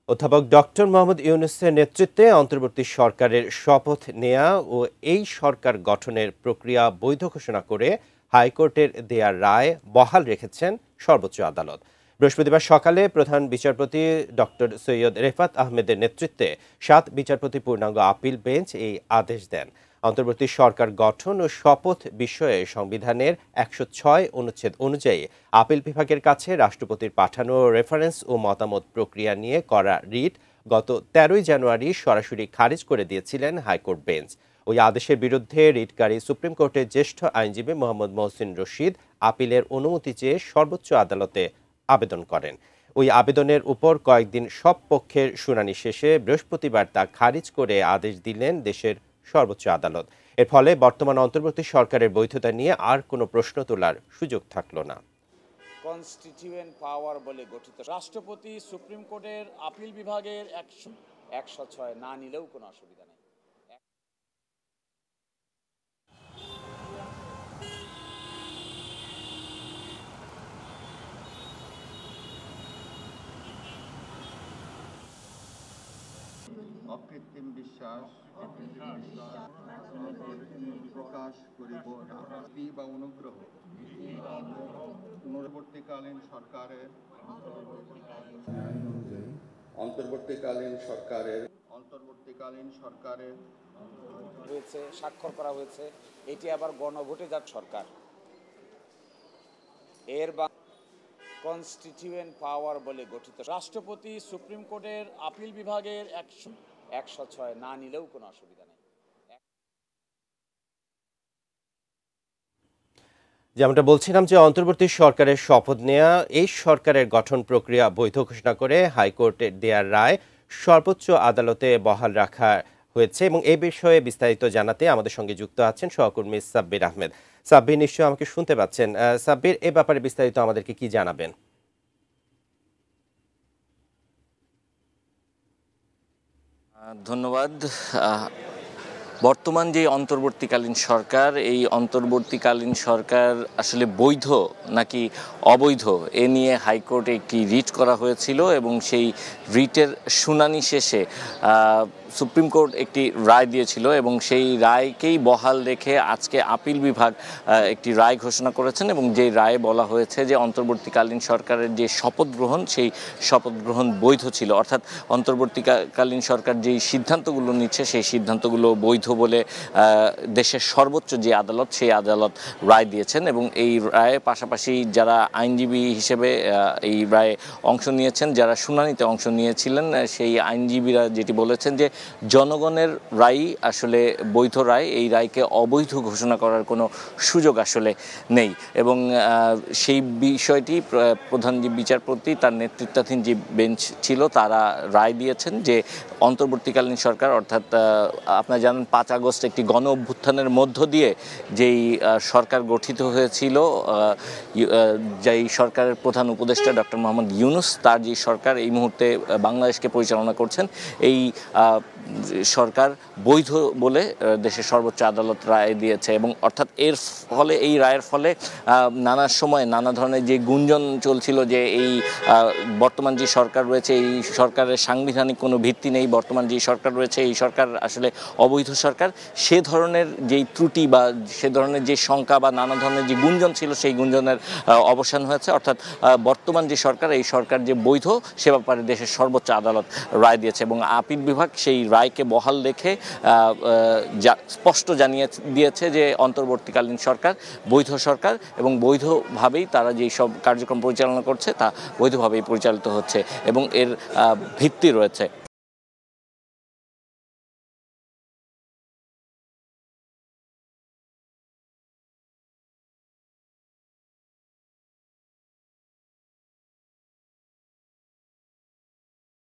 অধ্যাপক ডক্টর মোহাম্মদ ইউনূসের নেতৃত্বে অন্তর্বর্তী সরকারের শপথ নেয়া ও এই সরকার গঠনের প্রক্রিয়া বৈধ ঘোষণা করে হাইকোর্টের দেয়া রায় বহাল রেখেছেন সর্বোচ্চ আদালত। বৃহস্পতিবার সকালে প্রধান বিচারপতি ডক্টর সৈয়দ রেফাত আহমেদের নেতৃত্বে ৭ বিচারপতি পূর্ণাঙ্গ আপিল বেঞ্চ এই আদেশ দেন। অন্তর্বর্তী সরকার গঠন ও শপথ বিষয়ে সংবিধানের ১০৬ অনুচ্ছেদ অনুযায়ী আপিল বিভাগের কাছে রাষ্ট্রপতির পাঠানো রেফারেন্স ও মতামত প্রক্রিয়া নিয়ে করা রিট গত ১৩ জানুয়ারি সরাসরি খারিজ করে দিয়েছিলেন হাইকোর্ট বেঞ্চ। ওই আদেশের বিরুদ্ধে রিটকারী সুপ্রিম কোর্টের জ্যেষ্ঠ আইনজীবী মোহাম্মদ মহসিন রশিদ আপিলের অনুমতি চেয়ে সর্বোচ্চ আদালতে আবেদন করেন। ওই আবেদনের উপর কয়েকদিন সব পক্ষের শুনানি শেষে বৃহস্পতিবার তা খারিজ করে আদেশ দিলেন দেশের সর্বোচ্চ আদালত। এর ফলে বর্তমান অন্তর্বর্তী সরকারের বৈধতা নিয়ে আর কোনো প্রশ্ন তোলার সুযোগ থাকল না। কনস্টিটিউয়েন্ট পাওয়ার বলে গঠিত রাষ্ট্রপতি সুপ্রিম কোর্টের আপিল বিভাগের ১০৬ না নিলেও কোনো অসুবিধা নেই। অকৃত্রিম বিশ্বাস প্রকাশ করিব না। বা অনুগ্রহ অন্তর্বর্তীকালীন সরকারের হয়েছে, স্বাক্ষর করা হয়েছে। এটি আবার গণভোটে যার সরকার এর কনস্টিটিউয়েন্ট পাওয়ার বলে গঠিত রাষ্ট্রপতি সুপ্রিম কোর্টের আপিল বিভাগের ১০৬ না নিলেও কোনো অসুবিধা নেই। যেমনটা বলছিলাম যে অন্তর্বর্তী সরকারের শপথ নেয়া এই সরকারের গঠন প্রক্রিয়া বৈধ ঘোষণা করে হাইকোর্টের দেয়ার রায় সর্বোচ্চ আদালতে বহাল রাখা হয়েছে এবং এই বিষয়ে বিস্তারিত জানাতে আমাদের সঙ্গে যুক্ত আছেন সহকর্মী সাব্বির আহমেদ। সাব্বির, নিশ্চয়ই আমাকে শুনতে পাচ্ছেন। সাব্বির, এ ব্যাপারে বিস্তারিত আমাদেরকে কি জানাবেন? ধন্যবাদ। বর্তমান যে অন্তর্বর্তীকালীন সরকার, এই অন্তর্বর্তীকালীন সরকার আসলে বৈধ নাকি অবৈধ এ নিয়ে হাইকোর্টে একটি রিট করা হয়েছিল এবং সেই রিটের শুনানি শেষে সুপ্রিম কোর্ট একটি রায় দিয়েছিল এবং সেই রায়কেই বহাল রেখে আজকে আপিল বিভাগ একটি রায় ঘোষণা করেছেন এবং যে রায়ে বলা হয়েছে যে অন্তর্বর্তীকালীন সরকারের যে শপথ গ্রহণ সেই শপথ গ্রহণ বৈধ ছিল, অর্থাৎ অন্তর্বর্তীকালীন সরকার যেই সিদ্ধান্তগুলো নিচ্ছে সেই সিদ্ধান্তগুলো বৈধ বলে দেশের সর্বোচ্চ যে আদালত সেই আদালত রায় দিয়েছেন। এবং এই রায়ে পাশাপাশি যারা আইনজীবী হিসেবে এই রায়ে অংশ নিয়েছেন, যারা শুনানিতে অংশ নিয়েছিলেন, সেই আইনজীবীরা যেটি বলেছেন যে জনগণের রায় আসলে বৈধ রায়, এই রায়কে অবৈধ ঘোষণা করার কোনো সুযোগ আসলে নেই। এবং সেই বিষয়টি প্রধান যে বিচারপতি তার নেতৃত্বাধীন যে বেঞ্চ ছিল তারা রায় দিয়েছেন যে অন্তর্বর্তীকালীন সরকার, অর্থাৎ আপনারা জানেন ৫ আগস্ট একটি গণ অভ্যুত্থানের মধ্য দিয়ে যেই সরকার গঠিত হয়েছিল, যেই সরকারের প্রধান উপদেষ্টা ডক্টর মোহাম্মদ ইউনূস, তার যে সরকার এই মুহূর্তে বাংলাদেশকে পরিচালনা করছেন, এই সরকার বৈধ বলে দেশের সর্বোচ্চ আদালত রায় দিয়েছে। এবং অর্থাৎ এর ফলে, এই রায়ের ফলে নানা সময় নানা ধরনের যে গুঞ্জন চলছিল যে এই বর্তমান যে সরকার রয়েছে এই সরকারের সাংবিধানিক কোনো ভিত্তি নেই, বর্তমান যে সরকার রয়েছে এই সরকার আসলে অবৈধ সরকার, সে ধরনের যেই ত্রুটি বা সে ধরনের যে শঙ্কা বা নানা ধরনের যে গুঞ্জন ছিল সেই গুঞ্জনের অবসান হয়েছে। অর্থাৎ বর্তমান যে সরকার এই সরকার যে বৈধ সে ব্যাপারে দেশের সর্বোচ্চ আদালত রায় দিয়েছে এবং আপিল বিভাগ সেই রায়কে বহাল রেখে স্পষ্ট জানিয়ে দিয়েছে যে অন্তর্বর্তীকালীন সরকার বৈধ সরকার এবং বৈধভাবেই তারা যেই সব কার্যক্রম পরিচালনা করছে তা বৈধভাবেই পরিচালিত হচ্ছে এবং এর ভিত্তি রয়েছে।